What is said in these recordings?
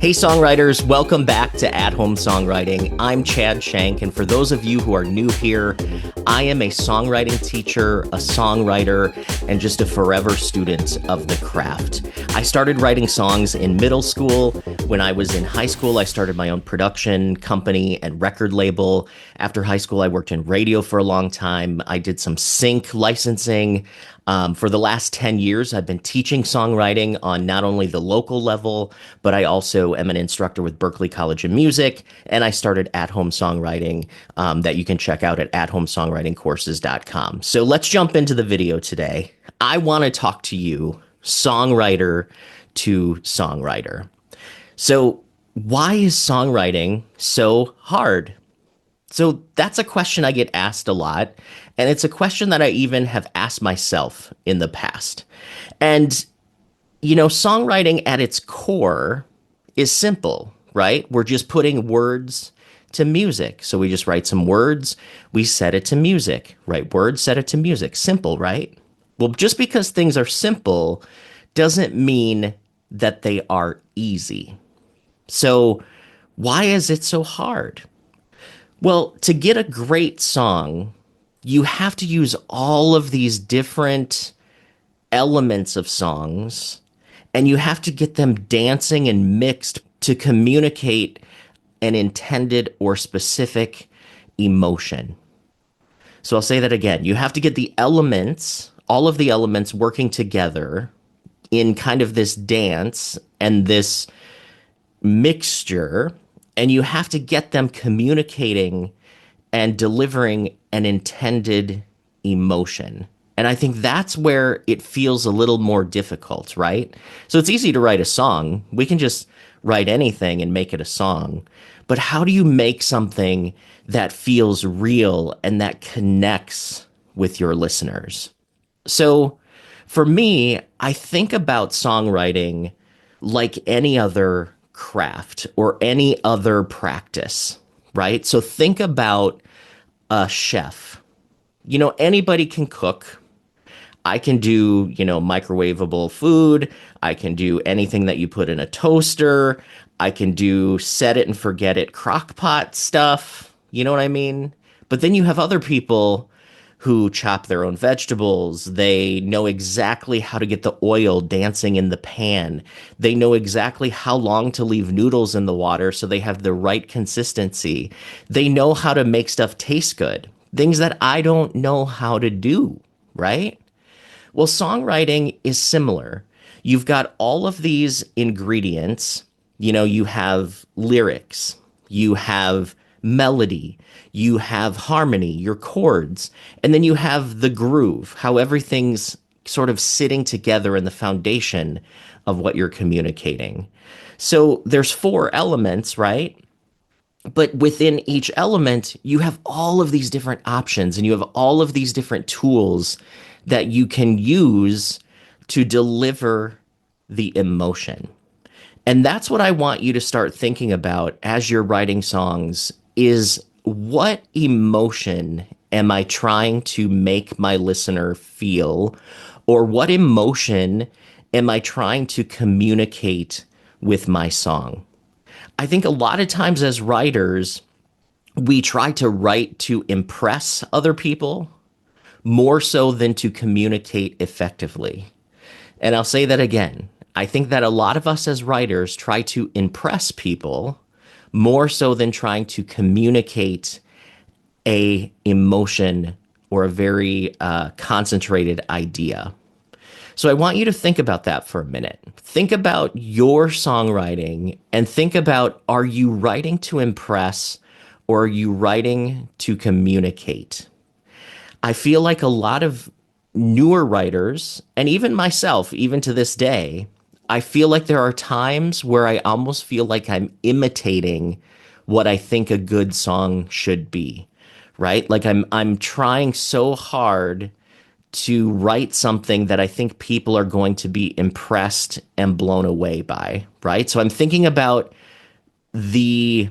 Hey songwriters, welcome back to At Home Songwriting. I'm Chad Shank, and for those of you who are new here, I am a songwriting teacher, a songwriter, and just a forever student of the craft. I started writing songs in middle school. When I was in high school, I started my own production company and record label. After high school, I worked in radio for a long time. I did some sync licensing. For the last 10 years, I've been teaching songwriting on not only the local level, but I also am an instructor with Berklee College of Music, and I started At Home Songwriting that you can check out at athomesongwritingcourses.com. So let's jump into the video today. I want to talk to you, songwriter to songwriter. So why is songwriting so hard? So that's a question I get asked a lot, and it's a question that I even have asked myself in the past. And, songwriting at its core is simple, right? We're just putting words to music. So we just write some words, we set it to music, write words, set it to music. Simple, right? Well, just because things are simple doesn't mean that they are easy. So why is it so hard? Well, to get a great song, you have to use all of these different elements of songs, and you have to get them dancing and mixed to communicate an intended or specific emotion. So I'll say that again. You have to get the elements, all of the elements working together in kind of this dance and this mixture, and you have to get them communicating and delivering an intended emotion. And I think that's where it feels a little more difficult, right? So it's easy to write a song. We can just write anything and make it a song. But how do you make something that feels real and that connects with your listeners? So for me, I think about songwriting like any other craft or any other practice, right? So think about a chef. Anybody can cook. I can do, microwavable food. I can do anything that you put in a toaster. I can do set it and forget it crock pot stuff. You know what I mean? But then you have other people who chop their own vegetables. They know exactly how to get the oil dancing in the pan. They know exactly how long to leave noodles in the water so they have the right consistency. They know how to make stuff taste good. Things that I don't know how to do, right? Well, songwriting is similar. You've got all of these ingredients. You have lyrics, you have melody, you have harmony, your chords, and then you have the groove, how everything's sort of sitting together in the foundation of what you're communicating. So there's 4 elements, right? But within each element, you have all of these different options and you have all of these different tools that you can use to deliver the emotion. And that's what I want you to start thinking about as you're writing songs is what emotion am I trying to make my listener feel? Or what emotion am I trying to communicate with my song? I think a lot of times as writers, we try to write to impress other people more so than to communicate effectively. And I'll say that again. I think that a lot of us as writers try to impress people more so than trying to communicate a emotion or a very concentrated idea. So I want you to think about that for a minute. Think about your songwriting and think about, are you writing to impress or are you writing to communicate? I feel like a lot of newer writers, and even myself, even to this day, I feel like there are times where I almost feel like I'm imitating what I think a good song should be, right? Like I'm trying so hard to write something that I think people are going to be impressed and blown away by, right? So I'm thinking about the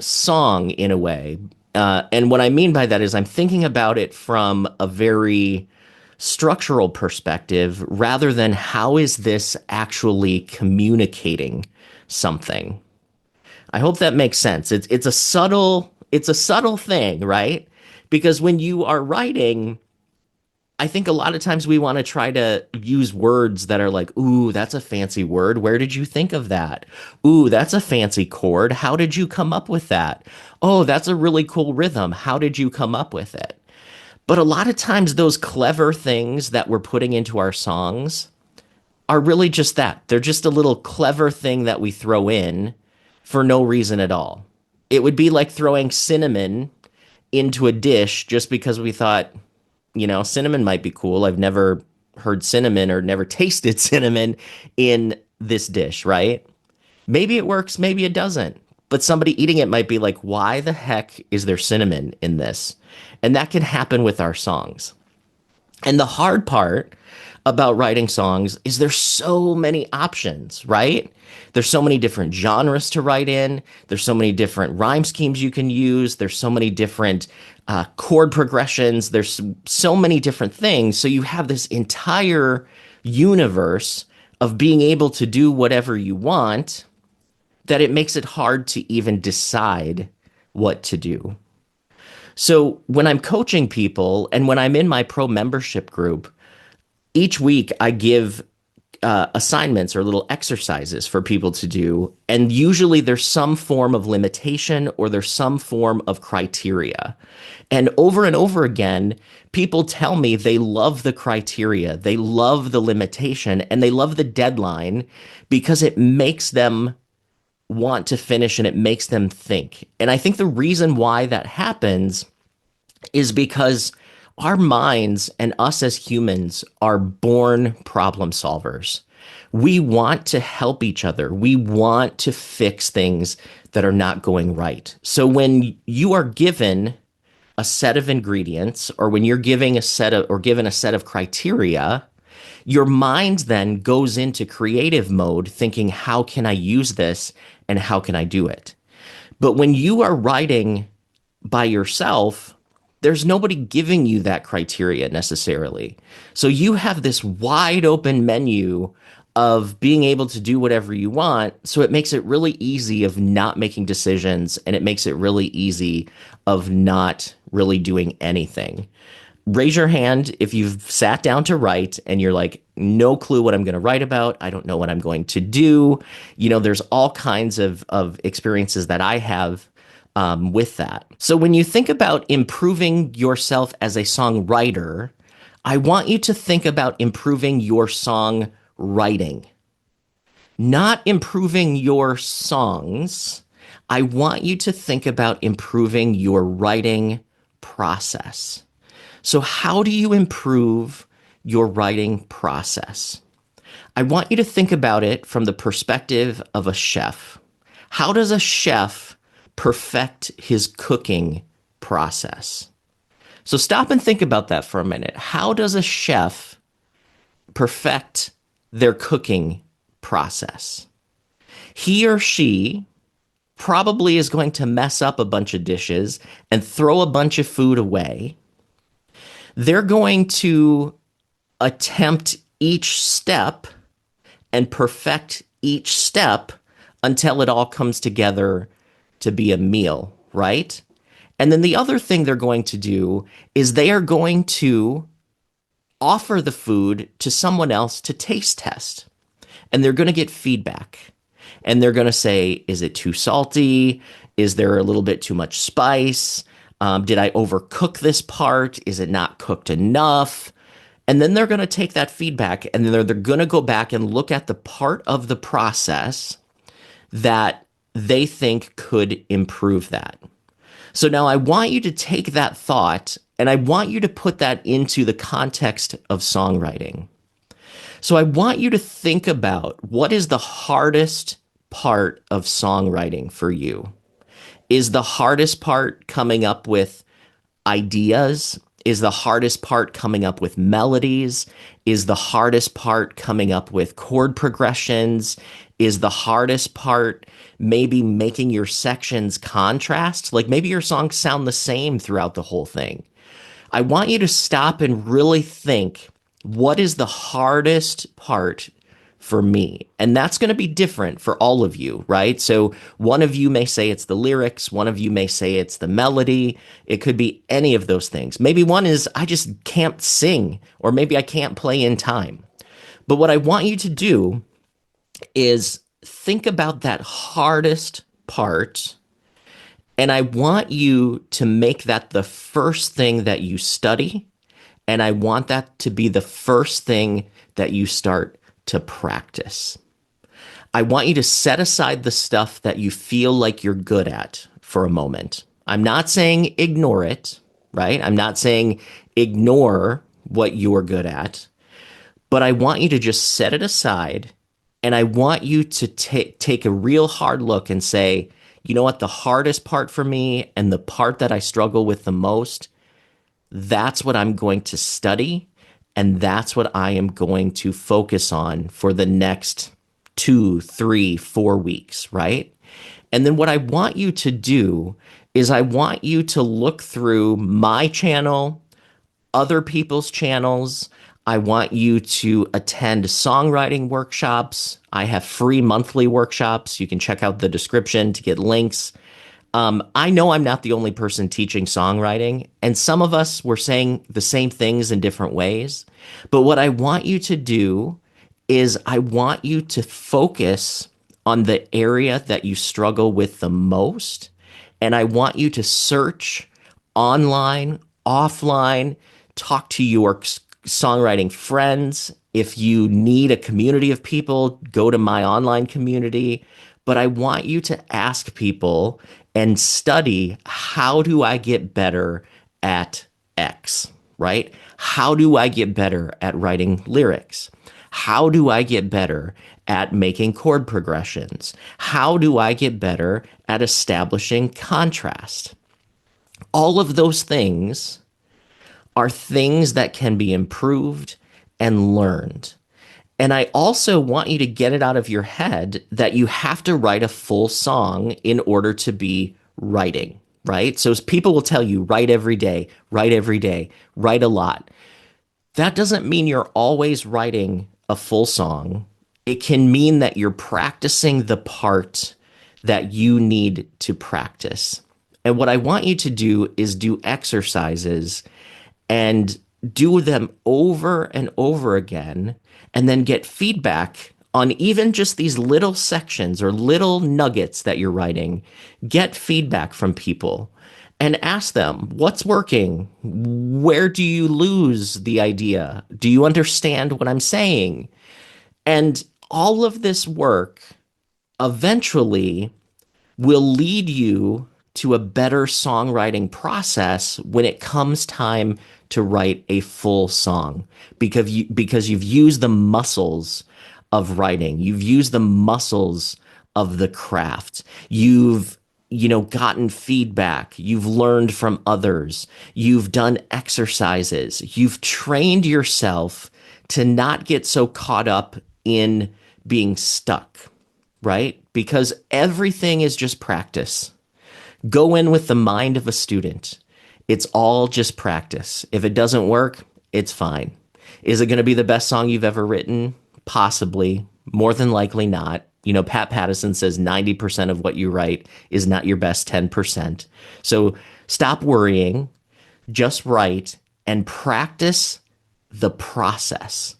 song in a way. And what I mean by that is I'm thinking about it from a very structural perspective rather than how is this actually communicating something. I hope that makes sense. It's a subtle thing, right? Because when you are writing, I think a lot of times we want to try to use words that are like, ooh, that's a fancy word. Where did you think of that? Ooh, that's a fancy chord. How did you come up with that? Oh, that's a really cool rhythm. How did you come up with it? But a lot of times, those clever things that we're putting into our songs are really just that. They're just a little clever thing that we throw in for no reason at all. It would be like throwing cinnamon into a dish just because we thought, cinnamon might be cool. I've never heard cinnamon or never tasted cinnamon in this dish, right? Maybe it works, maybe it doesn't. But somebody eating it might be like, why the heck is there cinnamon in this? And that can happen with our songs. And the hard part about writing songs is there's so many options, right? There's so many different genres to write in. There's so many different rhyme schemes you can use. There's so many different chord progressions. There's so many different things. So you have this entire universe of being able to do whatever you want that it makes it hard to even decide what to do. So when I'm coaching people and when I'm in my pro membership group, each week I give assignments or little exercises for people to do. And usually there's some form of limitation or there's some form of criteria. And over again, people tell me they love the criteria, they love the limitation, and they love the deadline because it makes them want to finish and it makes them think. And I think the reason why that happens is because our minds and us as humans are born problem solvers. We want to help each other. We want to fix things that are not going right. So when you are given a set of ingredients or when you're giving a set of or given a set of criteria, your mind then goes into creative mode thinking, how can I use this and how can I do it? But when you are writing by yourself, there's nobody giving you that criteria necessarily. So you have this wide open menu of being able to do whatever you want. So it makes it really easy of not making decisions and it makes it really easy of not really doing anything. Raise your hand if you've sat down to write and you're like, no clue what I'm going to write about. I don't know what I'm going to do. There's all kinds of experiences that I have with that. So when you think about improving yourself as a songwriter, I want you to think about improving your song writing, not improving your songs. I want you to think about improving your writing process. So how do you improve your writing process? I want you to think about it from the perspective of a chef. How does a chef perfect his cooking process? So stop and think about that for a minute. How does a chef perfect their cooking process? He or she probably is going to mess up a bunch of dishes and throw a bunch of food away. They're going to attempt each step and perfect each step until it all comes together to be a meal, right? And then the other thing they're going to do is they are going to offer the food to someone else to taste test. And they're going to get feedback. And they're going to say, is it too salty? Is there a little bit too much spice? Did I overcook this part? Is it not cooked enough? And then they're going to take that feedback and then they're going to go back and look at the part of the process that they think could improve that. So now I want you to take that thought and I want you to put that into the context of songwriting. So I want you to think about what is the hardest part of songwriting for you. Is the hardest part coming up with ideas? Is the hardest part coming up with melodies? Is the hardest part coming up with chord progressions? Is the hardest part maybe making your sections contrast? Like maybe your songs sound the same throughout the whole thing. I want you to stop and really think, what is the hardest part for me. And that's going to be different for all of you, right? So one of you may say it's the lyrics, one of you may say it's the melody. It could be any of those things. Maybe one is I just can't sing, or maybe I can't play in time. But what I want you to do is think about that hardest part, and I want you to make that the first thing that you study, and I want that to be the first thing that you start to practice. I want you to set aside the stuff that you feel like you're good at for a moment. I'm not saying ignore it, right? I'm not saying ignore what you're good at, but I want you to just set it aside, and I want you to take a real hard look and say, you know what, the hardest part for me and the part that I struggle with the most, that's what I'm going to study, and that's what I am going to focus on for the next 2, 3, 4 weeks, right? And then what I want you to do is I want you to look through my channel, other people's channels. I want you to attend songwriting workshops. I have free monthly workshops. You can check out the description to get links. I know I'm not the only person teaching songwriting, and some of us were saying the same things in different ways. But what I want you to do is I want you to focus on the area that you struggle with the most. And I want you to search online, offline, talk to your songwriting friends. If you need a community of people, go to my online community. But I want you to ask people and study, how do I get better at X, right? How do I get better at writing lyrics? How do I get better at making chord progressions? How do I get better at establishing contrast? All of those things are things that can be improved and learned. And I also want you to get it out of your head that you have to write a full song in order to be writing, right? So people will tell you, write every day, write every day, write a lot. That doesn't mean you're always writing a full song. It can mean that you're practicing the part that you need to practice. And what I want you to do is do exercises and do them over and over again, and then get feedback on even just these little sections or little nuggets that you're writing. Get feedback from people and ask them, what's working? Where do you lose the idea? Do you understand what I'm saying? And all of this work eventually will lead you to a better songwriting process when it comes time to write a full song, because you've used the muscles of writing. You've used the muscles of the craft. You've gotten feedback. You've learned from others. You've done exercises. You've trained yourself to not get so caught up in being stuck, right? Because everything is just practice. Go in with the mind of a student. It's all just practice. If it doesn't work, it's fine. Is it going to be the best song you've ever written? Possibly. More than likely not. Pat Pattison says 90% of what you write is not your best 10%. So stop worrying, just write and practice the process.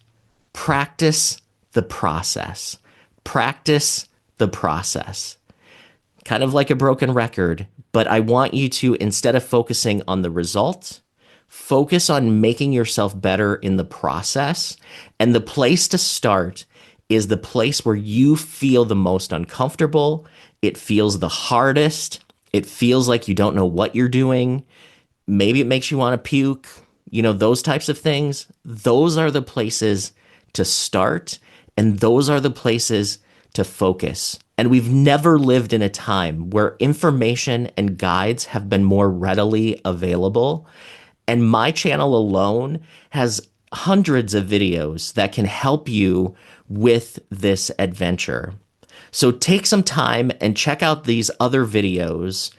Practice the process. Practice the process. Kind of like a broken record, but I want you to, instead of focusing on the result, focus on making yourself better in the process. And the place to start is the place where you feel the most uncomfortable. It feels the hardest. It feels like you don't know what you're doing. Maybe it makes you want to puke, those types of things. Those are the places to start, and those are the places to focus. And we've never lived in a time where information and guides have been more readily available. And my channel alone has hundreds of videos that can help you with this adventure. So take some time and check out these other videos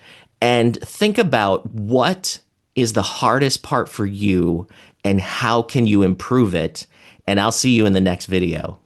and think about what is the hardest part for you and how can you improve it. And I'll see you in the next video.